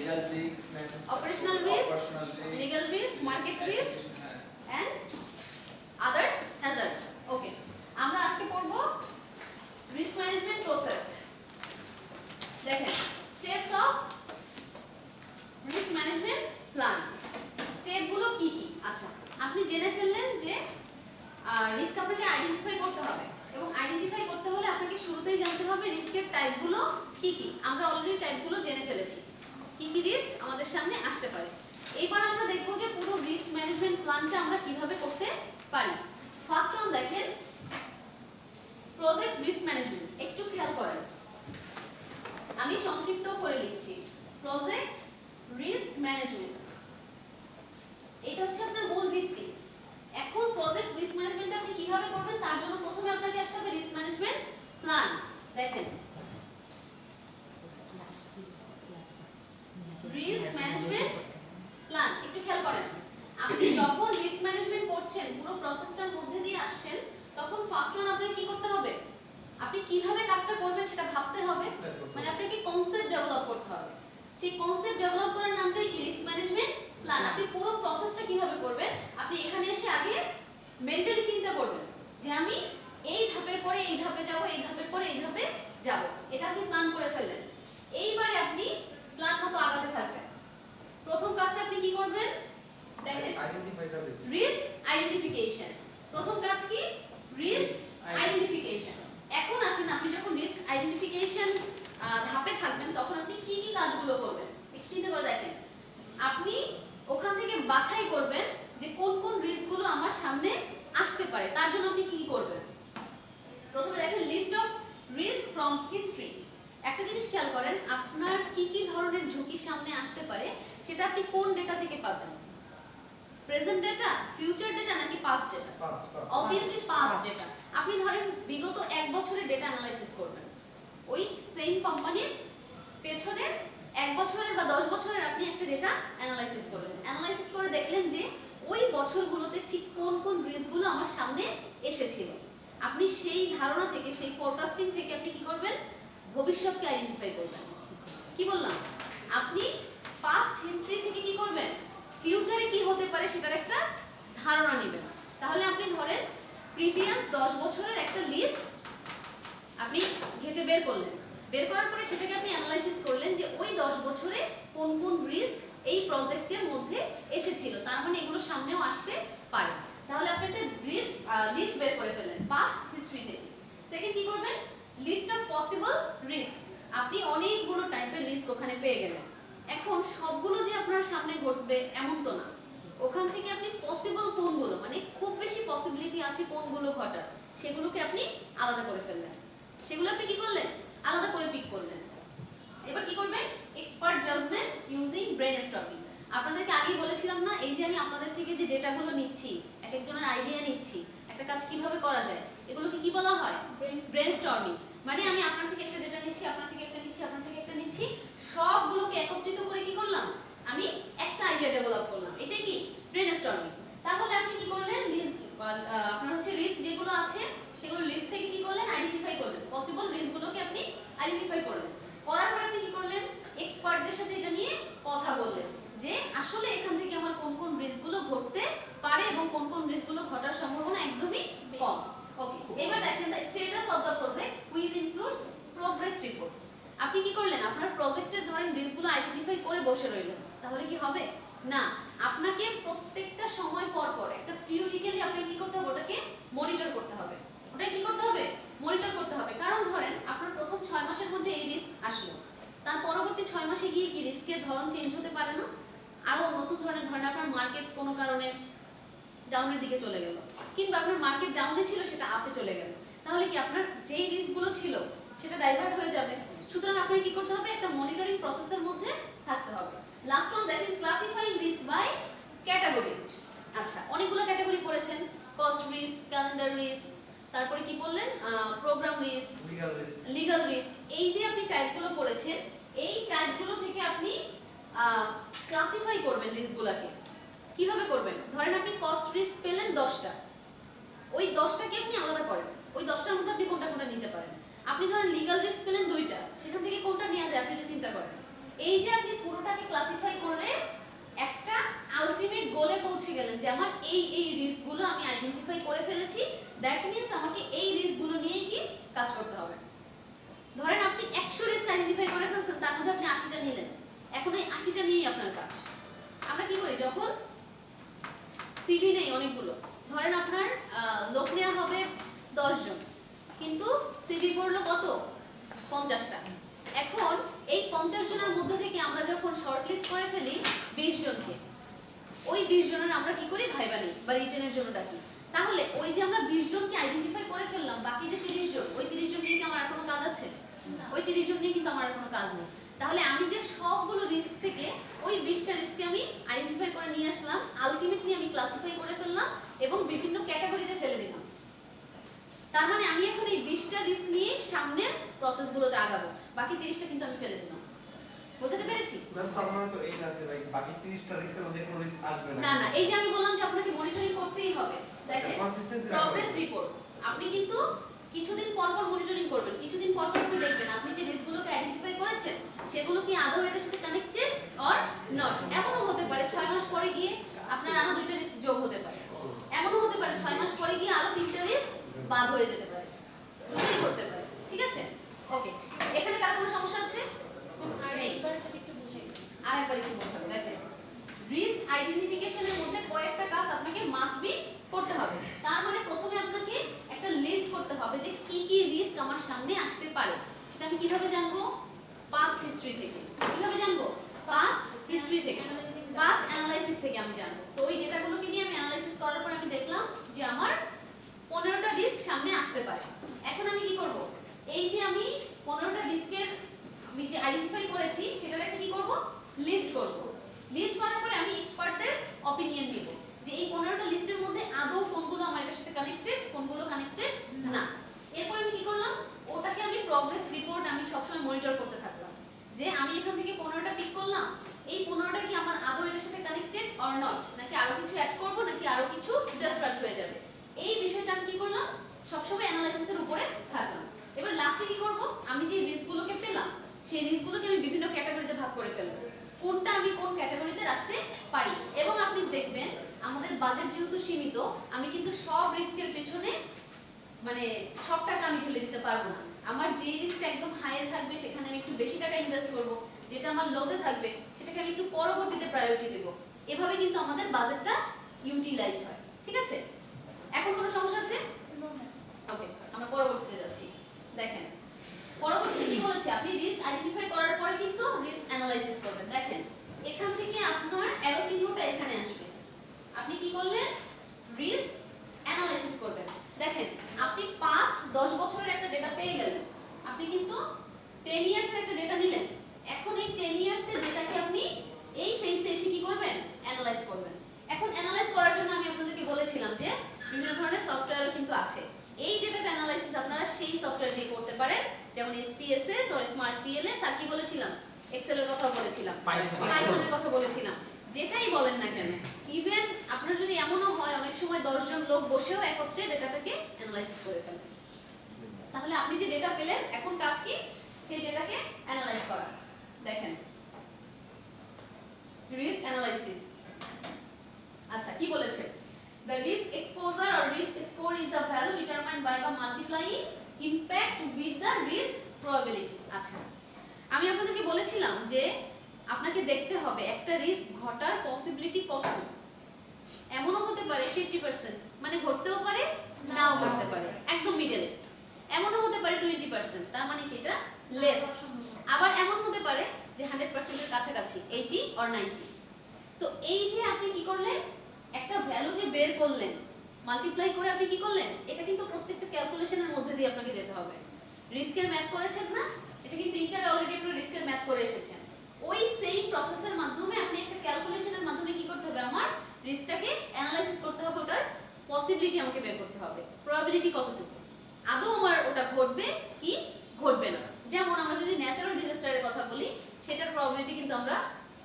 legal risk, operational risk, legal risk, market risk and others hazard. Okay, আমরা আজকে পড়ব risk management process. দেখেন steps of risk management plan, স্টেপগুলো কি কি। আচ্ছা, আপনি জেনে ফেললেন যে রিস্ক আপনাকে আইডেন্টিফাই করতে হবে, এবং আইডেন্টিফাই করতে হলে আপনাকে শুরুতেই জানতে হবে রিস্কের টাইপগুলো কি কি। আমরা অলরেডি টাইপগুলো জেনে ফেলেছি, কি কি রিস্ক আমাদের সামনে আসতে পারে। এইবার আমরা দেখব যে পুরো রিস্ক ম্যানেজমেন্ট প্ল্যানটা আমরা কিভাবে করতে পারি। ফার্স্ট ওয়ান দেখেন প্রজেক্ট রিস্ক ম্যানেজমেন্ট। একটু খেয়াল করেন, আমি সংক্ষিপ্ত করে লিখছি প্রজেক্ট রিস্ক ম্যানেজমেন্ট। এটা হচ্ছে আপনার মূল ভিত্তি। এখন প্রজেক্ট রিস্ক ম্যানেজমেন্ট আপনি কিভাবে করবেন তার জন্য প্রথমে আপনাকে আসতে হবে রিস্ক ম্যানেজমেন্ট প্ল্যান। দেখেন রিস্ক ম্যানেজমেন্ট প্ল্যান, একটু খেয়াল করেন, আপনি যখন রিস্ক ম্যানেজমেন্ট করছেন পুরো প্রসেসটার মধ্যে দিয়ে আসছেন, তখন ফার্স্ট ওয়ান আপনাকে কি করতে হবে, আপনি কিভাবে কাজটা করবেন সেটা ভাবতে হবে, মানে আপনাকে কনসেপ্ট ডেভেলপ করতে হবে। সেই কনসেপ্ট ডেভেলপ করার নামটাই কি রিস্ক ম্যানেজমেন্ট প্ল্যান। আপনি পুরো প্রসেসটা কিভাবে করবেন, আপনি এখানে এসে আগে মেন্টালি চিন্তা করবেন যে আমি এই ধাপের পরে এই ধাপে যাব, এই ধাপের পরে এই ধাপে যাব, এটা আপনি প্ল্যান করে ফেললেন। এইবারে আপনি প্ল্যান মতো আগাতে থাকবেন। প্রথম কাজটা আপনি কি করবেন, দেখেন রিস্ক আইডেন্টিফিকেশন। প্রথম কাজ কি, রিস্ক আইডেন্টিফিকেশন। এখন আসেন, আপনি যখন রিস্ক আইডেন্টিফিকেশন ধাপে থাকবেন তখন আপনি কি কি কাজগুলো করবেন একটু চিন্তা করে দেখেন। আপনি ওখান থেকে বাছাই করবেন যে কোন কোন রিস্কগুলো আমার সামনে আসতে পারে, তার জন্য আপনি কি কি করবেন। প্রথমে দেখেন list of risk from history. একটা জিনিস খেয়াল করেন, আপনার কি কি ধরনের ঝুঁকি সামনে আসতে পারে সেটা আপনি কোন ডেটা থেকে পাবেন, প্রেজেন্ট ডেটা, ফিউচার ডেটা নাকি past data? Obviously past data. আপনি ধরেন বিগত 1 বছরের ডেটা অ্যানালাইসিস করবেন, ওই সেম কোম্পানির পেছনের 1 বছরের বা 10 বছরের আপনি একটা ডেটা অ্যানালাইসিস করবেন। অ্যানালাইসিস করে দেখলেন যে ওই বছরগুলোতে ঠিক কোন কোন রিস্কগুলো আমার সামনে এসেছিল। আপনি সেই ধারণা থেকে, সেই ফোরকাস্টিং থেকে আপনি কি করবেন, ভবিষ্যৎকে আইডেন্টিফাই করবেন। কি বললাম, আপনি পাস্ট হিস্ট্রি থেকে কি করবেন, ফিউচারে কি হতে পারে সেটার একটা ধারণা নেবেন। তাহলে আপনি ধরেন প্রিভিয়াস 10 বছরের একটা লিস্ট আপনি ঘেটে বের করলেন, বের করার পরে সেটাকে আপনি অ্যানালাইসিস করলেন যে ওই 10 বছরে কোন কোন রিস্ক এই প্রজেক্টের মধ্যে এসেছিল, তার মানে এগুলো সামনেও আসতে পারে। তাহলে আপনি একটা লিস্ট বের করে ফেললেন পাস্ট হিস্ট্রি থেকে। সেকেন্ড কি করবেন, লিস্ট অফ পসিবল রিস্ক। আপনি অনেকগুলো টাইপের রিস্ক ওখানে পেয়ে গেলেন। এখন সবগুলো যে আপনার সামনে ঘটবে এমন তো না, ওখান থেকে আপনি পসিবল কোনগুলো, মানে খুব বেশি পসিবিলিটি আছে কোনগুলো ঘটার, সেগুলোকে আপনি আলাদা করে ফেললেন। সেগুলো আপনি কি করলেন, আলাদা করে পিক করলেন। এবার কি করবেন, এক্সপার্ট জাজমেন্ট ইউজিং ব্রেনস্টর্মিং। আপনাদেরকে আগেই বলেছিলাম না, এই যে আমি আপনাদের থেকে যে ডেটাগুলো নিচ্ছি, এক একজনের আইডিয়া নিচ্ছি, একটা কাজ কিভাবে করা যায়, এগুলোকে কি বলা হয়, ব্রেনস্টর্মিং। মানে আমি আপনার থেকে একটা ডেটা নিচ্ছি, আপনার থেকে একটা নিচ্ছি, আপনার থেকে একটা নিচ্ছি, সবগুলোকে একত্রিত করে কি করলাম, আমি একটা আইডিয়া ডেভেলপ করলাম, এটাই কি ব্রেনস্টর্মিং। তাহলে আপনি কি করলেন, লিস্ট আপনার হচ্ছে রিস্ক যেগুলো আছে সেগুলো লিস্ট থেকে কি করলেন, আইডেন্টিফাই করলেন, পসিবল রিস্কগুলোকে আপনি আইডেন্টিফাই করলেন। করার পরে আপনি কি করলেন, এক্সপার্টদের সাথে এটা নিয়ে কথা বললেন যে আসলে এখান থেকে আমার কোন কোন রিস্কগুলো ঘটতে পারে এবং কোন কোন রিস্কগুলো ঘটার সম্ভাবনা একদমই কম। ওকে, এবার দেখেন the status of the project which includes progress report. আপনি কি করলেন, আপনার প্রজেক্টের ধরেন রিস্কগুলো আইডেন্টিফাই করে বসে রইলেন, তাহলে কি হবে না, আপনাকে প্রত্যেকটা সময় পর পর একটা পিরিয়ডিক্যালি আপনাকে কি করতে হবে, ওটাকে মনিটর করতে হবে। ওটাকে কি করতে হবে, মনিটর করতে হবে। কারণ ধরেন আপনার প্রথম 6 মাসের মধ্যে এই রিস্ক আসলো, তার পরবর্তী 6 মাসে গিয়ে কি রিস্কের ধরন চেঞ্জ হতে পারে না, আরো নতুন ধরনের, ধরেন আপনার মার্কেট কোনো কারণে ডাউনের দিকে চলে গেল, কিংবা আপনার মার্কেট ডাউনে ছিল সেটা আপে চলে গেল, তাহলে কি আপনার যেই রিস্কগুলো ছিল সেটা ডাইভার্ট হয়ে যাবে। সুতরাং আপনাকে কি করতে হবে, একটা মনিটরিং প্রসেসের মধ্যে থাকতে হবে। লাস্ট ওয়ান দেখেন ক্লাসিফাইং রিস্ক বাই ক্যাটাগরিজ। আচ্ছা, অনেকগুলো ক্যাটাগরি পড়েছেন, কস্ট রিস্ক, ক্যালেন্ডার রিস্ক, তারপরে কি বললেন, প্রোগ্রাম রিস্ক, লিগ্যাল রিস্ক। এই যে আপনি টাইপগুলো পড়েছেন, এই টাইপগুলো থেকে আপনি ক্লাসিফাই করবেন রিস্কগুলোকে। কিভাবে করবেন, ধরেন আপনি কস্ট রিস্ক পেলেন 10টা, ওই 10টাকে আপনি আলাদা করেন, ওই 10টার মধ্যে আপনি কোনটা কোনটা নিতে পারেন। আপনি ধরেন লিগ্যাল রিস্ক পেলেন 2টা, সেখান থেকে কোনটা নেওয়া যায় আপনি এটা চিন্তা করেন। এই যে আপনি পুরোটাকে ক্লাসিফাই করে একটা আলটিমেট গোলে পৌঁছে গেলেন যে আমার এই রিস্কগুলো আমি আইডেন্টিফাই করে ফেলেছি, দ্যাট মিন্স আমাকে এই রিস্কগুলো নিয়েই কি কাজ করতে হবে। ধরেন আপনি 100 রিস্ক আইডেন্টিফাই করে ফেলছেন, তার মধ্যে আপনি 80টা নিলেন, এখন এই 80টা নিয়েই আপনার কাজ। আমরা কি করি যখন সিভি নেই অনেকগুলো, ধরেন আপনার লোক নেওয়া হবে 10 জন, কিন্তু সিভি পড়লো কত 50টা। এখন এই 50 জনের মধ্যে থেকে আমরা যখন শর্টলিস্ট করে ফেলি 20 জনকে, ওই 20 জনের আমরা কি করি ভাইবা নিই বা রিটেনের জন্য ডাকি। তাহলে ওই যে আমরা 20 জনকে আইডেন্টিফাই করে ফেললাম, বাকি যে 30 জন, ওই 30 জন নিয়ে কি আমার আর কোনো কাজ আছে? ওই 30 জন নিয়ে কিন্তু আমার আর কোনো কাজ নেই। তাহলে আমি যে সবগুলো রিস্ক থেকে ওই 20টা রিস্ককে আমি আইডেন্টিফাই করে নিয়ে আসলাম, আলটিমেটলি আমি ক্লাসিফাই করে ফেললাম এবং বিভিন্ন ক্যাটাগরিতে ফেলে দিলাম। তার মানে আমি এখন এই 20টা রিস্ক নিয়ে সামনের প্রসেসগুলোতে আগাবো, বাকি 30টা কিন্তু আমি ফেলে দিলাম। বুঝতে পেরেছি? ম্যাম তার মানে তো এই না যে লাইক বাকি 30টা রিস্কের মধ্যে কোনো রিস্ক আসবে না। না না, এই যে আমি বললাম যে আপনাকে মনিটরিং করতেই হবে। দেখেন কনসিস্টেন্সি প্রগ্রেস রিপোর্ট আপনি কিন্তু কিছুদিন পর পর মনিটরিং করবেন, কিছুদিন পর পর আপনি দেখবেন আপনি যে রিস্কগুলোকে আইডেন্টিফাই করেছেন সেগুলো কি আদৌ এটার সাথে কানেক্টেড অর নট। এমনও হতে পারে 6 মাস পরে গিয়ে আপনার আরো 2টা রিস্ক যোগ হতে পারে, এমনও হতে পারে 6 মাস পরে গিয়ে আরো 3টা রিস্ক বাদ হয়ে যেতে পারে, দুটোই করতে পারে। ঠিক আছে, ওকে। এখানে কার কোনো সমস্যা আছে? নেই। আরেকবার একটু বোঝাবো। দেখেন রিস্ক আইডেন্টিফিকেশনের মধ্যে কয়েকটা কাজ আপনাকে মাস্ট বি করতে হবে। তার মানে প্রথমে আপনাকে একটা লিস্ট করতে হবে যে কি কি রিস্ক আমার সামনে আসতে পারে। সেটা আমি কিভাবে জানবো? পাস্ট হিস্ট্রি থেকে। কিভাবে জানবো? পাস্ট হিস্ট্রি থেকে, পাস্ট অ্যানালাইসিস থেকে আমি জানবো। তো ওই ডেটাগুলোকে নিয়ে আমি অ্যানালাইসিস করার পর আমি দেখলাম যে আমার 15টা রিস্ক সামনে আসতে পারে। এখন আমি কি করব? এই যে আমি 15টা রিস্কের আমি যে আইডেন্টিফাই করেছি সেটার একটা কি করব? লিস্ট করব। লিস্ট করার পরে আমি এক্সপার্টদের অপিনিয়ন নিব যে এই 15টা লিস্টের মধ্যে আদৌ কোনগুলো আমার এটার সাথে কানেক্টেড, কোনগুলো কানেক্টেড না। এরপর আমি কি করলাম? ওটাকে আমি প্রগ্রেস রিপোর্ট আমি সবসময় মনিটর করতে থাকলাম যে আমি এখান থেকে 15টা পিক করলাম, এই 15টা কি আমার আদৌ এটার সাথে কানেক্টেড অর নট, নাকি আরো কিছু অ্যাড করব, নাকি আরো কিছু ডিস্ট্রাক্ট হয়ে যাবে। এই বিষয়টা আমি কি করলাম? সবসময় অ্যানালাইসিসের উপরে থাকলাম। এবার লাস্টে কি করব? আমি যে রিস্কগুলোকে পেলাম সেই রিস্কগুলোকে আমি বিভিন্ন ক্যাটাগরিতে ভাগ করে ফেলবো, কোনটা আমি কোন ক্যাটাগরিতে রাখতে পারি। এবং আপনি দেখবেন আমাদের বাজেট যেহেতু সীমিত, আমি কিন্তু সব রিস্কের পেছনে মানে সব টাকা আমি ঢেলে দিতে পারবো না। আমার যে রিস্ক একদম হাইয়ে থাকবে সেখানে আমি একটু বেশি টাকা ইনভেস্ট করব, যেটা আমার লোতে থাকবে সেটাকে আমি একটু পরবর্তীতে প্রায়োরিটি দেব। এভাবে কিন্তু আমাদের বাজেটটা ইউটিলাইজ হয়। ঠিক আছে, এখন কোনো সমস্যা আছে? ওকে, আমরা পরবর্তীতে যাচ্ছি। দেখেন পরবর্তীতে কি বলেছে, আপনি রিস্ক আইডেন্টিফাই করার পরে কিন্তু রিস্ক অ্যানালাইসিস করবেন। দেখেন এখান থেকে আপনার অ্যারো চিহ্নটা এখানে আসবে, আপনি কি করলেন? রিস্ক অ্যানালাইসিস করবেন। দেখেন আপনি পাস্ট 10 বছরের একটা ডেটা পেয়ে গেলেন, আপনি কিন্তু 10 ইয়ার্স এর একটা ডেটা নিলেন। এখন এই 10 ইয়ার্স এর ডেটাকে আপনি এই ফেজে এসে কি করবেন? অ্যানালাইজ করবেন। এখন অ্যানালাইজ করার জন্য আমি আপনাদেরকে বলেছিলাম যে বিভিন্ন ধরনের সফটওয়্যারও কিন্তু আছে। এই ডেটাটা অ্যানালাইসিস আপনারা সেই সফটওয়্যার দিয়ে করতে পারেন, যেমন SPSS অর স্মার্ট PLS, আর কি বলেছিলাম? এক্সেল এর কথা বলেছিলাম, পাইথনের কথা বলেছিলাম। যেটাই বলেন না কেন, ইভেন আপনার যদি এমনও হয় অনেক সময় 10 জন লোক বসেও একত্রে ডেটাটাকে অ্যানালাইসিস করে ফেলেন, তাহলে আপনি যে ডেটা পেলেন এখন কাজ কি? সেই ডেটাকে অ্যানালাইজ করা। দেখেন রিস্ক অ্যানালাইসিস। আচ্ছা কি বলেছে? The risk exposure or risk score is the value determined by multiplying impact with the risk probability. আচ্ছা আমি আপনাদেরকে বলেছিলাম যে আপনাকে দেখতে হবে একটা রিস্ক ঘটার পসিবিলিটি কতটুকু। এমনও হতে পারে 50%, মানে ঘটতেও পারে নাও ঘটতে পারে, একদম মিডলে। এমনও হতে পারে 20%, তার মানে কি এটা লেস। আবার এমন হতে পারে যে 100% এর কাছাকাছি, 80 or 90। সো এই যে আপনি কি করলেন? একটা ভ্যালু যে বের করলেন, মাল্টিপ্লাই করে আপনি কি করলেন? এটা কিন্তু প্রত্যেকটা ক্যালকুলেশনের মধ্যে দিয়ে আপনাকে যেতে হবে। রিস্কের ম্যাথ করেছেন না? এটা কিন্তু ইন্টারে অলরেডি আপনি রিস্কের ম্যাথ করে এসেছেন। ওই সেম প্রসেসের মাধ্যমে আপনি একটা ক্যালকুলেশনের মাধ্যমে কি করতে হবে? আমার রিস্কটাকে অ্যানালাইসিস করতে হবে, ওটার পসিবিলিটি আমাকে বের করতে হবে, প্রবাবিলিটি কতটুকু, আদৌ আমার ওটা ঘটবে কি ঘটবে না। যেমন আমরা যদি ন্যাচারাল ডিজাস্টারের কথা বলি, সেটার প্রবাবিলিটি কিন্তু আমরা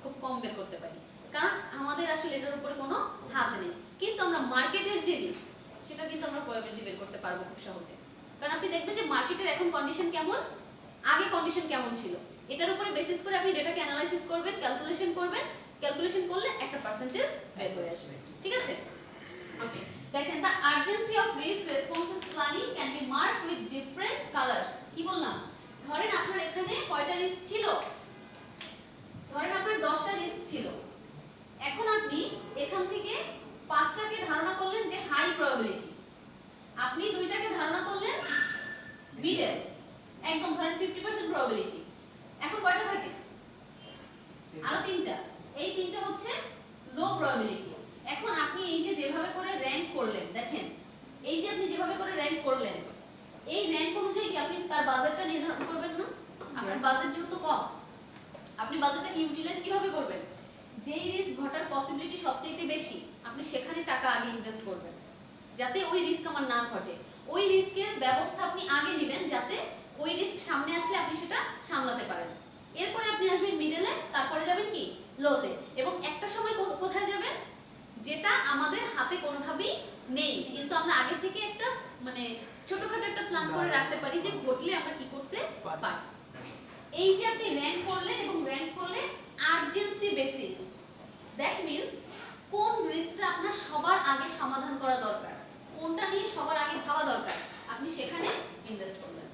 খুব কম বের করতে পারি, কারণ আমাদের আসলে এটার উপরে কোনো হাত নেই। কিন্তু আমরা মার্কেটের যে রিস্ক সেটা কিন্তু আমরা প্রবাবিলিটি বের করতে পারবো খুব সহজে। কারণ আপনি দেখবেন যে মার্কেটের এখন কন্ডিশন কেমন, আগে কন্ডিশন কেমন ছিল, এটার উপরে বেসিস করে আপনি ডেটাকে অ্যানালাইজ করবেন, ক্যালকুলেশন করবেন, ক্যালকুলেশন করলে একটা পার্সেন্টেজ বের হয়ে আসবে। ঠিক আছে? ওকে, দেখেন the urgency of risk responses planning can be marked with different colours. কি বললাম? ধরেন আপনার এখানে কয়টা রিস্ক ছিল? ধরেন আপনার 10টা রিস্ক ছিল। এখন আপনি এখান থেকে 5টাকে ধারণা করলেন যে হাই প্রবাবিলিটি, আপনি 2টাকে ধারণা করলেন মিডল, একদম ধরেন 50% প্রবাবিলিটি। এখন কয়টা থাকে? আরো 3টা। এই 3টা হচ্ছে লো প্রবাবিলিটি। এখন আপনি এই যে যেভাবে করে র‍্যাঙ্ক করলেন, দেখেন এই যে আপনি যেভাবে করে র‍্যাঙ্ক করলেন, এই র‍্যাঙ্ক অনুযায়ী কি আপনি তার বাজেটটা নির্ধারণ করবেন না? আপনার বাজেট যেহেতু কম, আপনি বাজেটটাকে ইউটিলাইজ কিভাবে করবেন? যেই রিস্ক ঘটার পসিবিলিটি সবচেয়ে বেশি, আপনি সেখানে টাকা আগে ইনভেস্ট করবেন, যাতে ওই রিস্ক আমার না ঘটে। ওই রিস্কের ব্যবস্থা আপনি আগে নেবেন, যাতে ওই রিস্ক সামনে আসলে আপনি সেটা সামলাতে পারেন। এরপরে আপনি আসবেন মিডলে, তারপরে যাবেন কি লোতে, এবং একটা সময় কোথায় যাবেন যেটা আমাদের হাতে কোনোভাবেই নেই, কিন্তু আমরা আগে থেকে একটা মানে ছোটখাটো একটা প্ল্যান করে রাখতে পারি যে ঘটলে আমরা কি করতে পারি। এই যে আপনি র‍্যাঙ্ক করলেন এবং র‍্যাঙ্ক করলে আর্জেন্সি বেসিস, দ্যাট মিন্স কোন রিস্কটা আপনার সবার আগে সমাধান করা দরকার, কোনটা নিয়ে সবার আগে ভাবা দরকার, আপনি সেখানে ইনভেস্ট করলেন।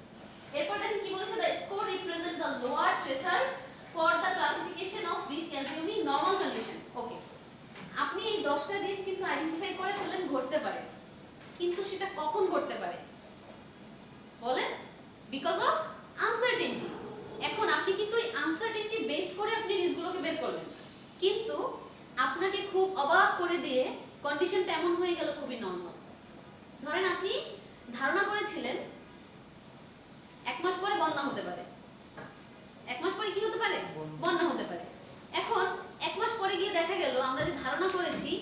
এরপর দেখেন কি বলেছে, the score represent the lower threshold for the classification of risk assuming normal condition. Okay, আপনি এই 10টা রিস্ক কিন্তু আইডেন্টিফাই করে ফেললেন ঘটতে পারে, কিন্তু সেটা কখন ঘটতে পারে বলেন? Because of uncertainty. এখন আপনি কিন্তু এই আনসার্টেনটি বেস করে আপনি রিস্কগুলোকে বের করলেন, কিন্তু আপনাকে খুব অবাক করে দিয়ে কন্ডিশনটা এমন হয়ে গেল খুবই নরমাল। ধরেন আপনি ধারণা করেছিলেন 1 মাস পরে বন্যা হতে পারে, 1 মাস পরে কি হতে পারে? বন্যা হতে পারে। এখন 1 মাস পরে গিয়ে দেখা গেল আমরা যে ধারণা করেছি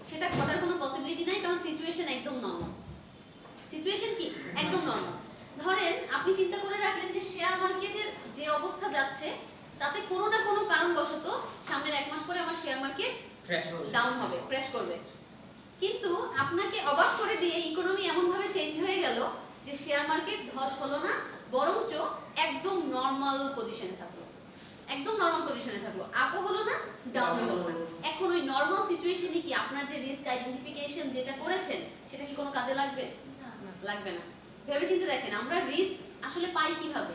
সেটা ঘটার কোনো পসিবিলিটি নাই, কারণ সিচুয়েশন একদম নরমাল। সিচুয়েশন কি একদম নরমাল। ধরেন আপনি চিন্তা করে রাখলেন যে শেয়ার মার্কেটের যে অবস্থা যাচ্ছে তাতে কোনো না কোনো কারণবশত সামনের 1 মাস পরে আমার শেয়ার মার্কেট ডাউন হবে, ক্র্যাশ করবে, কিন্তু আপনাকে অবাক করে দিয়ে ইকোনমি এমন ভাবে চেঞ্জ হয়ে গেল যে শেয়ার মার্কেট ধস হলো না, বরঞ্চ একদম নরমাল পজিশনে থাকলো, একদম নরমাল পজিশনে থাকলো, আপও হলো না, ডাউন হলো না। এখন ওই নরমাল সিচুয়েশনে কি আপনার যে রিস্ক আইডেন্টিফিকেশন যেটা করেছেন সেটা কি কোনো কাজে লাগবে? লাগবে না। ভেবে চিন্তে দেখেন আমরা রিস্ক আসলে পাই কিভাবে?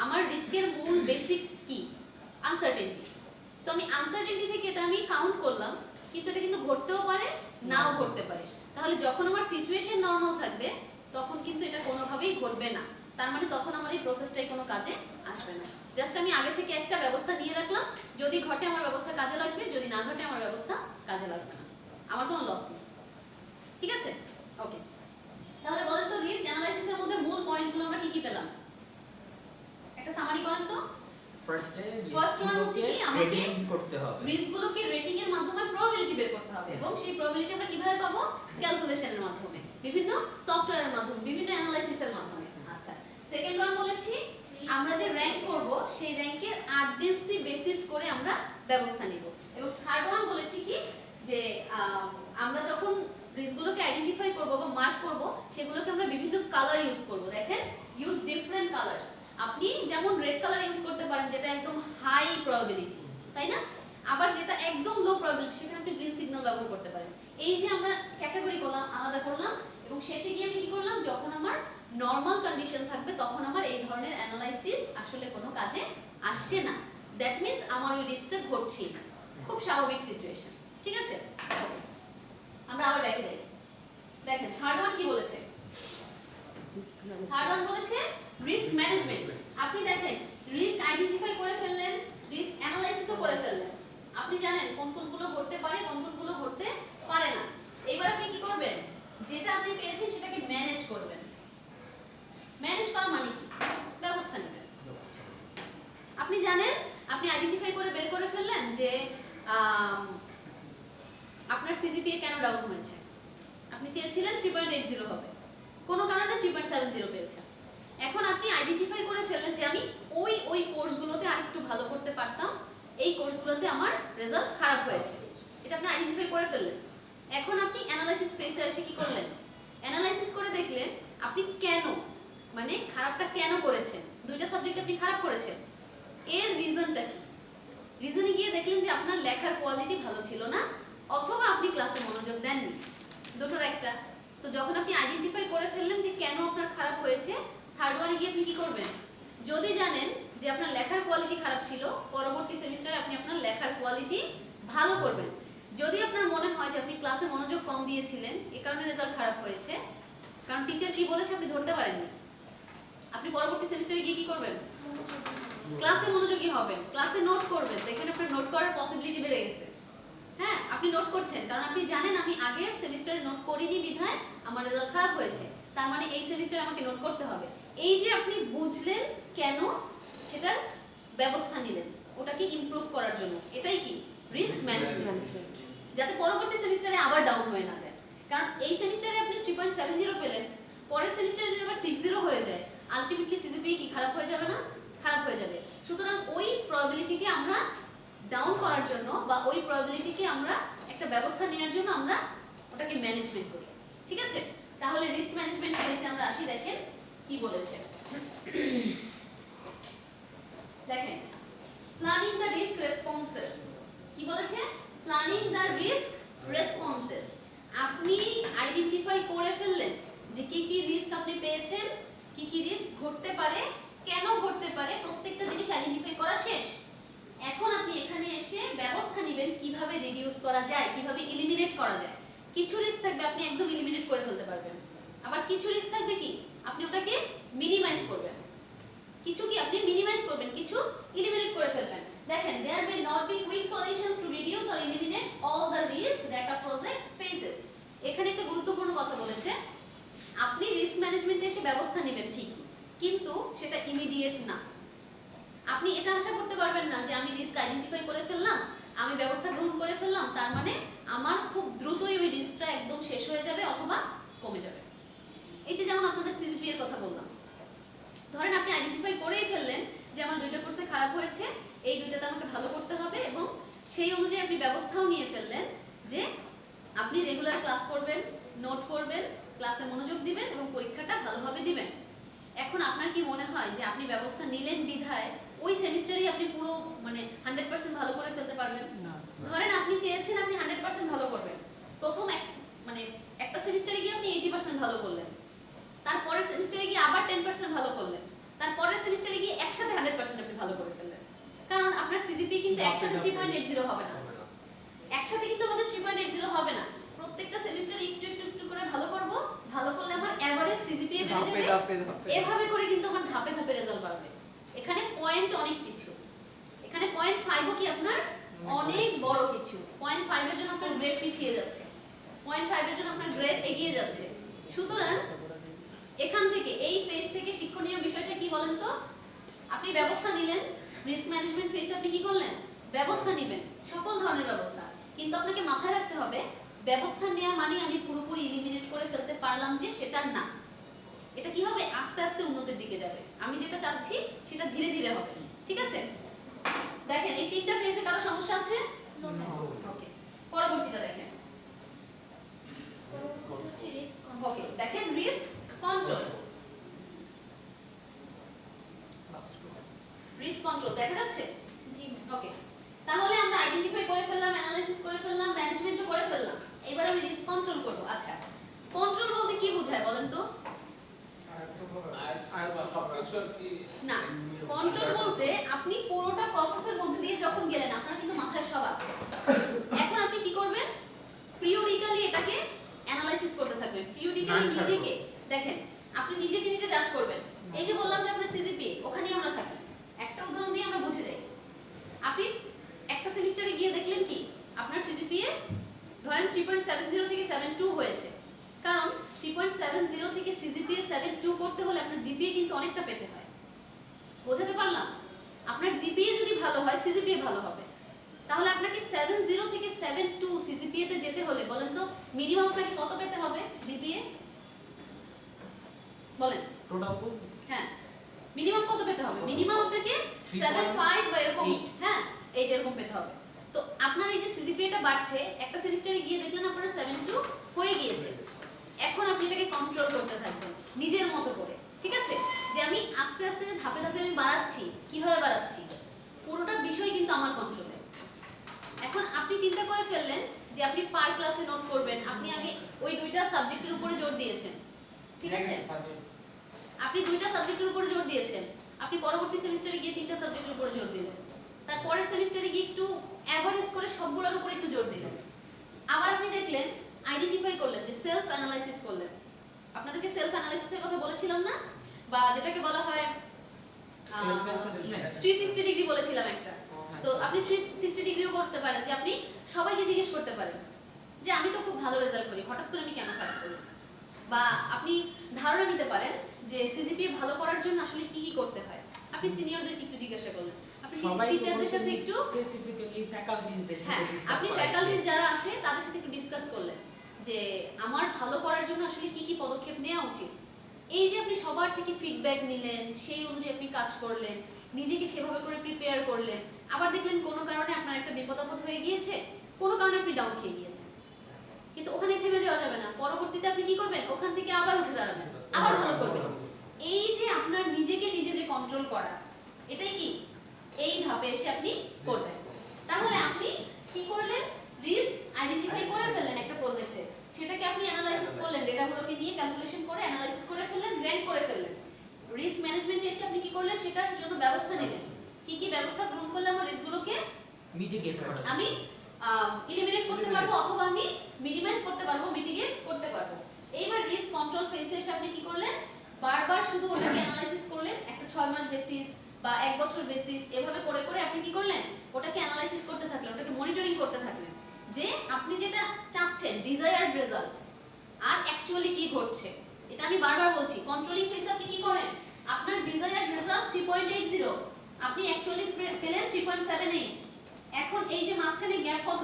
আমার রিস্কের মূল বেসিক কি? আনসার্টেনটি। সো আমি আনসার্টেনটি থেকে এটা আমি কাউন্ট করলাম, কিন্তু এটা কিন্তু ঘটতেও পারে, নাও ঘটতে পারে। তাহলে যখন আমার সিচুয়েশন নরমাল থাকবে তখন কিন্তু এটা কোনোভাবেই ঘটবে না, তার মানে তখন আমার এই প্রসেসটাই কোনো কাজে আসবে না। জাস্ট আমি আগে থেকে একটা ব্যবস্থা নিয়ে রাখলাম, যদি ঘটে আমার ব্যবস্থা কাজে লাগবে, যদি না ঘটে আমার ব্যবস্থা কাজে লাগবে না, আমার কোনো লস নেই। ঠিক আছে? ওকে, তাহলে বলেন তো রিস্ক অ্যানালাইসিসের মধ্যে মূল পয়েন্টগুলো আমরা কি কি পেলাম? একটা সামারি করেন তো। ফার্স্ট ওয়ান হচ্ছে কি আমাকে রেটিং করতে হবে, রিস্কগুলোকে রেটিং এর মাধ্যমে প্রবাবিলিটি বের করতে হবে, এবং সেই প্রবাবিলিটি আমরা কিভাবে পাবো? ক্যালকুলেশনের মাধ্যমে, বিভিন্ন সফটওয়্যারের মাধ্যমে, বিভিন্ন অ্যানালাইসিসের মাধ্যমে। আচ্ছা, সেকেন্ড ওয়ান বলেছি আমরা যে র‍্যাঙ্ক করব সেই র‍্যাঙ্কের আর্জেন্সি বেসিস করে আমরা ব্যবস্থা নিব, এবং থার্ড ওয়ান বলেছি কি যে আমরা যখন রিস্কগুলোকে আইডেন্টিফাই করব বা মার্ক করব সেগুলোকে আমরা বিভিন্ন কালার ইউজ করব। দেখেন, ইউজ ডিফারেন্ট কালারস। আপনি যেমন রেড কালার ইউজ করতে পারেন যেটা একদম হাই প্রবাবিলিটি, তাই না? আবার যেটা একদম লো প্রবাবিলিটি সেখানে আপনি গ্রিন সিগন্যাল ব্যবহার করতে পারেন। এই যে আমরা ক্যাটাগরি করলাম, আলাদা করলাম, এবং শেষে গিয়ে আমি কি করলাম, যখন আমার নরমাল কন্ডিশন থাকবে তখন আমার এই ধরনের অ্যানালাইসিস আসলে কোনো কাজে আসছে না, দ্যাট মিন্স আমার ওই রিস্কটা ঘটছে না, খুব স্বাভাবিক সিচুয়েশন। ঠিক আছে? আমরা আবার ব্যাকে যাই। দেখেন থার্ড ওয়ান কি বলেছে? থার্ড ওয়ান বলেছে রিস্ক ম্যানেজমেন্ট। আপনি দেখেন রিস্ক আইডেন্টিফাই করে ফেললেন, রিস্ক অ্যানালাইসিসও করে ফেললেন, আপনি জানেন কোন কোনগুলো ঘটতে পারে, কোন কোনগুলো ঘটতে পারে না। এবার আপনি কি করবেন? যেটা আপনি পেয়েছেন সেটাকে ম্যানেজ করবেন। ম্যানেজ করা মানে কি? ব্যবস্থা নেবেন। আপনি জানেন, আপনি আইডেন্টিফাই করে বের করে ফেললেন যে আপনার সিজিপিএ কেন ডাউন হয়েছে। আপনি চেয়েছিলেন 3.80 হবে, কোনো কারণে 3.70 পেয়েছেন। এখন আপনি আইডেন্টিফাই করে ফেললেন যে আমি ওই কোর্সগুলোতে আরেকটু ভালো করতে পারতাম, এই কোর্সগুলোতে আমার রেজাল্ট খারাপ হয়েছে, এটা আপনি আইডেন্টিফাই করে ফেললেন। এখন আপনি অ্যানালাইসিস ফেজে এসে কি করলেন? অ্যানালাইসিস করে দেখলেন আপনি কেন, মানে খারাপটা কেন করেছেন, দুইটা সাবজেক্ট আপনি খারাপ করেছেন, এর রিজনটা কি? রিজনিং আপনার লেখার কোয়ালিটি ভালো ছিল না অথবা আপনি ক্লাসে মনোযোগ দেননি, দুটোর একটা। তো যখন আপনি আইডেন্টিফাই করে ফেললেন যে কেন আপনার খারাপ হয়েছে, থার্ড ওয়ানে গিয়ে আপনি কি করবেন? যদি জানেন যে আপনার লেখার কোয়ালিটি খারাপ ছিল, পরবর্তী সেমিস্টারে আপনি আপনার লেখার কোয়ালিটি ভালো করবেন। যদি আপনার মনে হয় যে আপনি ক্লাসে মনোযোগ কম দিয়েছিলেন, এই কারণে রেজাল্ট খারাপ হয়েছে, কারণ টিচার কি বলেছে আপনি ধরতে পারেননি, আপনি পরবর্তী সেমিস্টারে গিয়ে কি করবেন? ক্লাসে মনোযোগী হবেন, ক্লাসে নোট করবেন। দেখেন আপনার নোট করার পসিবিলিটি বেড়ে গেছে। হ্যাঁ, আপনি নোট করছেন কারণ আপনি জানেন আমি আগের সেমিস্টারে নোট করিনি বিধায় আমার রেজাল্ট খারাপ হয়েছে, তার মানে এই সেমিস্টারে আমাকে নোট করতে হবে। এই যে আপনি বুঝলেন কেন, সেটার ব্যবস্থা নিলেন ওটাকে ইমপ্রুভ করার জন্য, এটাই কি রিস্ক ম্যানেজমেন্ট, যাতে পরবর্তী সেমিস্টারে আবার ডাউন হয়ে না যায়। কারণ এই সেমিস্টারে আপনি 3.70 পেলেন, পরের সেমিস্টারে যদি আবার 60 হয়ে যায়, আলটিমেটলি সিজিপিএ কি খারাপ হয়ে যাবে না? খারাপ হয়ে যাবে। সুতরাং ওই প্রবাবিলিটিকে আমরা ডাউন করার জন্য বা ওই প্রবাবিলিটিকে আমরা একটা ব্যবস্থা নেওয়ার জন্য আমরা ওটাকে ম্যানেজমেন্ট করি। ঠিক আছে, তাহলে রিস্ক ম্যানেজমেন্ট ফেজে আমরা আসি। দেখেন কি বলেছে, দেখেন প্ল্যানিং দ্য রিস্ক রেসপন্সেস। কি বলেছে? Planning the risk responses. আপনি আইডেন্টিফাই করে ফেললেন যে কি কি রিস্ক আপনি পেয়েছেন, কি কি রিস্ক ঘটতে পারে, কেন ঘটতে পারে, প্রত্যেকটা জিনিস আইডেন্টিফাই করা শেষ। এখন আপনি এখানে এসে ব্যবস্থা নেবেন কিভাবে রিডিউস করা যায়, কিভাবে এলিমিনেট করা যায়। কিছু রিস্ক থাকবে আপনি একদম এলিমিনেট করে ফেলতে পারবেন, আবার কিছু রিস্ক থাকবে কি আপনি ওটাকে মিনিমাইজ করবেন। কিছু কি আপনি মিনিমাইজ করবেন, কিছু এলিমিনেট করে ফেলবেন। দেখেন there may not be quick solutions to reduce or eliminate all the risk that a project faces. এখানে একটা গুরুত্বপূর্ণ কথা বলেছে, আপনি রিস্ক ম্যানেজমেন্টে এসে ব্যবস্থা নেবেন ঠিকই, কিন্তু সেটা ইমিডিয়েট না। আপনি এটা আশা করতে পারবেন না যে আমি রিস্ক আইডেন্টিফাই করে ফেললাম, আমি ব্যবস্থা গ্রহণ করে ফেললাম, তার মানে আমার খুব দ্রুতই ওই রিস্কটা একদম শেষ হয়ে যাবে অথবা কমে যাবে। এই যে যেমন আপনাদের সিজিপি এর কথা বললাম, ধরেন আপনি আইডেন্টিফাই করেই ফেললেন যে আমার দুইটা কোর্সে খারাপ হয়েছে, এই দুইটাতে আমাকে ভালো করতে হবে, এবং সেই অনুযায়ী আপনি ব্যবস্থাও নিয়ে ফেললেন যে আপনি রেগুলার ক্লাস করবেন, নোট করবেন, ক্লাসে মনোযোগ দিবেন এবং পরীক্ষাটা ভালোভাবে দিবেন। এখন আপনার কি মনে হয় যে আপনি ব্যবস্থা নিলেন বিধায় ওই সেমিস্টারেই আপনি পুরো মানে 100% ভালো করে ফেলতে পারবেন? ধরেন আপনি চেয়েছেন আপনি 100% ভালো করবেন, প্রথম মানে একটা সেমিস্টারে গিয়ে আপনি 80% ভালো করলেন, তারপরের সেমিস্টারে গিয়ে আবার 10% ভালো করলেন, তারপরের সেমিস্টারে গিয়ে একসাথে 100% আপনি ভালো করে ফেললেন। কারণ আপনার সিজিপি কিন্তু একসাথে 3.80 হবে না, একসাথে কিন্তু আমাদের 3.80 হবে না। প্রত্যেকটা সেমিস্টারে একটু একটু একটু করে ভালো করব, ভালো করলে আমার এভারেজ সিজিপিএ বেড়ে যাবে, এভাবে করে কিন্তু আমার ধাপে ধাপে রেজাল্ট বাড়বে। এখানে পয়েন্ট অনেক কিছু, এখানে 0.5ও কি আপনার অনেক বড় কিছু। 0.5 এর জন্য আপনার গ্রেড পিছিয়ে যাচ্ছে, 0.5 এর জন্য আপনার গ্রেড এগিয়ে যাচ্ছে। সুতরাং এখান থেকে এই ফেজ থেকে শিক্ষণীয় বিষয়টা কি বলেন তো? আপনি ব্যবস্থা নিলেন, রিস্ক ম্যানেজমেন্ট ফেজে আপনি কি করলেন? ব্যবস্থা নেবেন, সকল ধরনের ব্যবস্থা। কিন্তু আপনাকে মাথায় রাখতে হবে ব্যবস্থা নেওয়া মানে আমি পুরোপুরি এলিমিনেট করে ফেলতে পারলাম যে সেটা না। এটা কি হবে? আস্তে আস্তে উন্নতির দিকে যাবে। আমি যেটা চাচ্ছি সেটা ধীরে ধীরে হবে। ঠিক আছে, দেখেন এই তিনটা ফেজে কারো সমস্যা আছে? ওকে, পরবর্তীটা দেখেন। ওকে, দেখেন রিস্ক কন্ট্রোল। রিস্ক কন্ট্রোল দেখা যাচ্ছে? জি। ওকে, তাহলে আমরা আইডেন্টিফাই করে ফেললাম, অ্যানালাইসিস করে ফেললাম, ম্যানেজমেন্টও করে ফেললাম। এবার আমি রিস্ক কন্ট্রোল করব। আচ্ছা, কন্ট্রোল বলতে কি বোঝায় বলেন তো? না, কন্ট্রোল বলতে আপনি পুরোটা প্রসেসের মধ্যে দিয়ে যখন গেলেন আপনার কিন্তু মাথায় সব আছে, এখন আপনি কি করবেন? পিরিয়ডিক্যালি এটাকে অ্যানালাইসিস করতে থাকবেন। পিরিয়ডিক্যালি নিজেকে দেখেন, আপনি নিজেকে নিজে জাজ করবেন। এই যে বললাম যে আপনার সিজিপিএ, ওখানেই আমরা থাকি। একটা উদাহরণ দিয়ে আমরা বুঝে যাই। আপনি একটা সেমিস্টারে গিয়ে দেখলেন কি আপনার সিজিপিএ ধরেন 3.70 থেকে 7.2 হয়েছে, কারণ 3.70 থেকে সিজিপিএ 7.2 করতে হলে আপনার জিপিএ কিন্তু অনেকটা পেতে হয়। বোঝাতে পারলাম? আপনার জিপিএ যদি ভালো হয় সিজিপিএ ভালো হবে। তাহলে আপনাকে 70 থেকে 7.2 সিজিপিএ তে যেতে হলে বলেন তো মিনিমাম আপনাকে কত পেতে হবে জিপিএ? বলেন টোটাল। হ্যাঁ, মিনিমাম কত পেতে হবে? মিনিমাম আপনাকে 7.5 বা এরকম, হ্যাঁ এই যেরকম পেতে হবে। তো আপনার এই যে সিজিপিএটা বাড়ছে, একটা সেমিস্টারে গিয়ে দেখলেন আপনার 7.2 হয়ে গিয়েছে। এখন আপনি এটাকে কন্ট্রোল করতে থাকবেন নিজের মতো করে। ঠিক আছে, যে আমি আস্তে আস্তে ধাপে ধাপে আমি বাড়াচ্ছি। কিভাবে বাড়াচ্ছি? পুরোটা বিষয় কিন্তু আমার কন্ট্রোলে। যে আপনি পার ক্লাসে নোট করবেন, আপনি আগে ওই দুইটা সাবজেক্টের উপরে জোর দিয়েছেন, ঠিক আছে? আপনি দুইটা সাবজেক্টের উপরে জোর দিয়েছেন, আপনি পরবর্তী সেমিস্টারে গিয়ে তিনটা সাবজেক্টের উপরে জোর দিলেন, তারপরের সেমিস্টারে গিয়ে একটু অ্যাভারেজ করে সবগুলোর উপরে একটু জোর দিলেন। আবার আপনি দেখলেন, আইডেন্টিফাই করলেন, যে সেলফ অ্যানালাইসিস করলেন। আপনাদেরকে সেলফ অ্যানালাইসিসের কথা বলেছিলাম না, বা যেটাকে বলা হয় 360 ডিগ্রি বলেছিলাম একটা। তো আপনি 360 ডিগ্রিও করতে পারেন, যে আপনি সবাইকে জিজ্ঞেস করতে পারেন যে আমি তো খুব ভালো রেজাল্ট করি, হঠাৎ করে আমি কেন খারাপ করি? বা আপনি ধারণা নিতে পারেন যে সিজিপিএ ভালো করার জন্য আসলে কি কি করতে হয়। আপনি সিনিয়রদেরকে একটু জিজ্ঞাসা করলেন, আপনি টিচারদের সাথে একটু স্পেসিফিক্যালি ফ্যাকাল্টিজদের সাথে ডিসকাস আপনি ফ্যাকাল্টিজ যারা আছে তাদের সাথে একটু ডিসকাস করলেন যে আমার ভালো করার জন্য আসলে কি কি পদক্ষেপ নেওয়া উচিত। এই যে আপনি সবার থেকে ফিডব্যাক নিলেন, সেই অনুযায়ী আপনি কাজ করলেন, নিজেকে সেভাবে করে প্রিপেয়ার করলেন, আবার দেখলেন কোনো কারণে আপনার একটা বিপদ আপদ হয়ে গিয়েছে, কোনো কারণে আপনি ডাউন খেয়ে গিয়েছেন, কিন্তু ওখানে থেমে যাওয়া যাবে না। পরবর্তীতে আপনি কি করবেন? ওখান থেকে আবার উঠে দাঁড়াবেন, আবার ভালো করবেন। এই যে আপনার নিজেকে নিজে যে কন্ট্রোল করা, এটাই কি এই ধাপে এসে আপনি করবেন। তাহলে আপনি কি করলেন? রিস্ক আইডেন্টিফাই করে ফেললেন একটা প্রজেক্টে, সেটাকে আপনি অ্যানালাইসিস করলেন, ডেটাগুলোকে নিয়ে ক্যালকুলেশন করে অ্যানালাইসিস করে ফেললেন, র্যাঙ্ক করে ফেললেন। রিস্ক ম্যানেজমেন্টে এসে আপনি কি করলেন? সেটার জন্য ব্যবস্থা নিলেন। কি কি ব্যবস্থা গ্রহণ করলে আমার রিস্কগুলোকে মিটিগেট করা, আমি এলিমিনেট করতে পারবো, অথবা আমি মিনিমাইজ করতে পারবো, মিটিগেট করতে পারবো। এইবার রিস্ক কন্ট্রোল ফেজে এসে আপনি কি করলেন? বারবার শুধু ওটাকে অ্যানালাইসিস করলেন, একটা 6 মাস বেসিস বা 1 বছর বেসিস, এভাবে করে করে আপনি কি করলেন? ওটাকে অ্যানালাইসিস করতে থাকলেন, ওটাকে মনিটরিং করতে থাকলেন, যে আপনি যেটা চাচ্ছেন ডিজায়ার্ড রেজাল্ট আর অ্যাকচুয়ালি কি ঘটছে। এটা আমি বারবার বলছি, কন্ট্রোলিং ফেজে আপনি কি করেন? আপনার ডিজায়ার্ড রেজাল্ট 3.80, আপনি অ্যাকচুয়ালি পেলেন 3.78। এখন এই যে মাঝখানে গ্যাপ কত?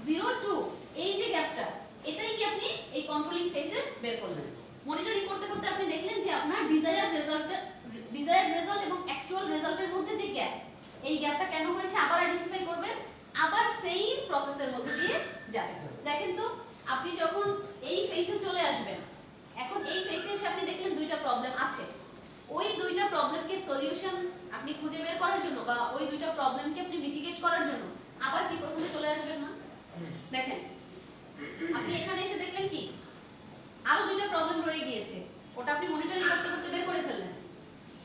0.02। এই যে গ্যাপটা, এটাই কি আপনি এই কন্ট্রোলিং ফেজে বের করলেন। মনিটরিং করতে করতে আপনি দেখলেন যে আপনার ডিজায়ার্ড রেজাল্ট এবং অ্যাকচুয়াল রেজাল্টের মধ্যে যে গ্যাপ, এই গ্যাপটা কেন হয়েছে আবার আইডেন্টিফাই করবেন, আবার সেম প্রসেসের মধ্যে দিয়ে যাবেন। দেখেন তো, আপনি যখন এই ফেজে চলে আসবেন, এখন এই ফেজে এসে আপনি দেখলেন দুইটা প্রবলেম আছে, ওই দুইটা প্রবলেমকে সলিউশন আপনি খুঁজে বের করার জন্য, বা ওই দুইটা প্রবলেমকে আপনি মিটিগেট করার জন্য আবার কি প্রথমে চলে আসবেন না? দেখেন, আপনি এখানে এসে দেখলেন কি আরো দুইটা প্রবলেম রয়ে গিয়েছে, ওটা আপনি মনিটরিং করতে করতে বের করে ফেললেন।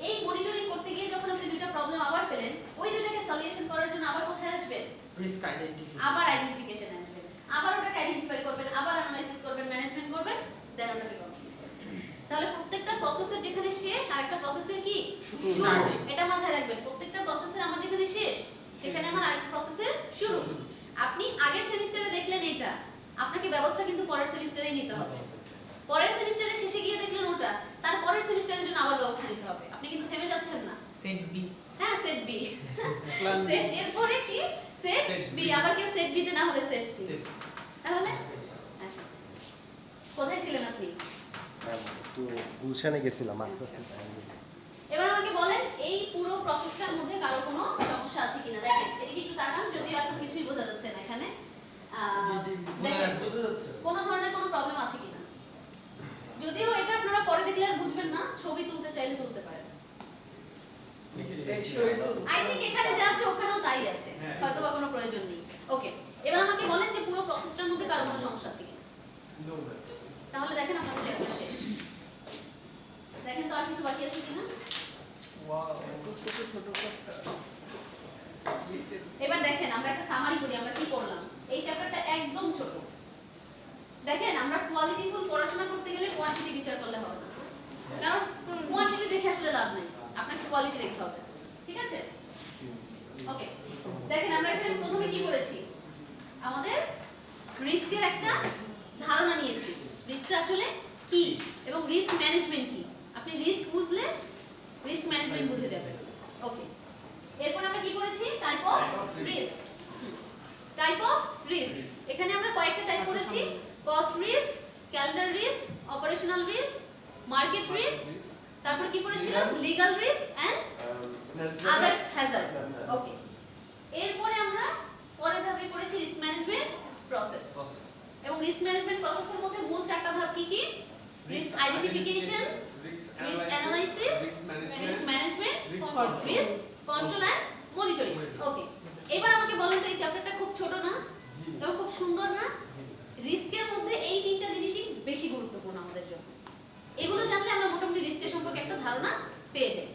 এই মনিটরিং করতে গিয়ে যখন আপনি দুইটা প্রবলেম আবার পেলেন, ওই দুইটাকে সলিউশন করার জন্য আবার কোথায় আসবেন? রিস্ক আইডেন্টিফাই, আবার আইডেন্টিফিকেশন আসবেন, আবার ওটাকে আইডেন্টিফাই করবেন, আবার অ্যানালাইসিস করবেন, ম্যানেজমেন্ট করবেন, দেন ওটাকে কন্ট্রোল করবেন। তাহলে প্রত্যেকটা প্রসেসের যেখানে শেষ, আরেকটা প্রসেসের কি শুরু, এটা মাথায় রাখবেন। প্রত্যেকটা প্রসেসের আমার যেখানে শেষ, সেখানে আমার আরেকটা প্রসেসের শুরু। আপনি আগের সেমিস্টারে দেখলেন এটা, আপনাকে ব্যবস্থা কিন্তু পরের সেমিস্টারেই নিতে হবে। পরের সেমিস্টারের শেষে গিয়ে দেখলেন ওটা, তার পরের সেমিস্টারের জন্য আবার ব্যবস্থা নিতে হবে। আপনি কিন্তু থেমে যাচ্ছেন না। সেট বি, হ্যাঁ, সেট বি, সেট এর পরে কি সেট বি, আবার কেউ সেট বি তে না হলে সেট সি। তাহলে আচ্ছা, কোথায় ছিলেন আপনি? একটু গুলশানে গেছিলাম আস্তে আস্তে। এবার আমাকে বলেন, এই পুরো প্রসেসটার মধ্যে কারো কোনো সমস্যা আছে কিনা। দেখেন এদিকে একটু তাকান, যদিও এখন কিছুই বোঝা যাচ্ছে না এখানে। দেখেন কোনো ধরনের কোনো প্রবলেম আছে কিনা। যদিও এটা আপনারা পরে দেখলে আর বুঝবেন না, ছবি তুলতে চাইলে তুলতে পারেন। আই থিংক এখানে যা আছে ওখানেও তাই আছে, হয়তো বা কোনো প্রয়োজন নেই। ওকে, এবার আমাকে বলেন যে পুরো প্রসেসটার মধ্যে কারো কোনো সমস্যা আছে কিনা। তাহলে দেখেন আপনাদের চ্যাপ্টার শেষ। দেখেন তো আর কিছু বাকি আছে কিনা। এবার দেখেন আমরা একটা সামারি করি, আমরা কি করলাম। এই চ্যাপ্টারটা একদম ছোট। দেখেন, আমরা কোয়ালিটিফুল পড়াশোনা করতে গেলে কোয়ান্টিটি বিচার করলে হবে না, কারণ কোয়ান্টিটি দেখে আসলে লাভ নেই, আপনাকে কোয়ালিটি দেখতে হবে। ঠিক আছে? ওকে, দেখেন আমরা এখানে প্রথমে কি করেছি, আমাদের রিস্কের একটা ধারণা নিয়েছি, রিস্কটা আসলে কি এবং রিস্ক ম্যানেজমেন্ট কি। আপনি রিস্ক বুঝলে রিস্ক ম্যানেজমেন্ট বুঝে যাবেন। ওকে, এরপর আমরা কি করেছি, type of risk. Type of risk, এখানে আমরা কয়েকটা টাইপ করেছি, cost risk, calendar risk, operational risk, market risk, তারপর কি করেছিলাম, legal risk and others hazard. Okay, এরপরে আমরা পরের ধাপে পড়েছি রিস্ক ম্যানেজমেন্ট প্রসেস। এবং রিস্ক ম্যানেজমেন্ট প্রসেসের মধ্যে মূল চারটা ধাপ কি কি? Risk identification, risk analysis, risk management, risk control and monitoring. Okay, এবার আমাকে বলেন তো এই চ্যাপ্টারটা খুব ছোট না এবং খুব সুন্দর না? রিস্কের মধ্যে এই তিনটা জিনিসই বেশি গুরুত্বপূর্ণ আমাদের জন্য। এগুলো জানলে আমরা মোটামুটি রিস্কের সম্পর্কে একটা ধারণা পেয়ে যাই।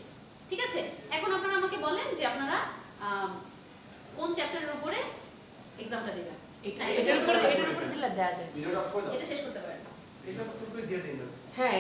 ঠিক আছে, এখন আপনারা আমাকে বলেন যে আপনারা কোন চ্যাপ্টারের উপরে এক্সামটা দিবেন। এটার উপরে দিলে দেওয়া যায়। ভিডিওটা অফ করে দাও। এটা শেষ করতে পারেন। এটা তো তুমি দিয়ে দিন। হ্যাঁ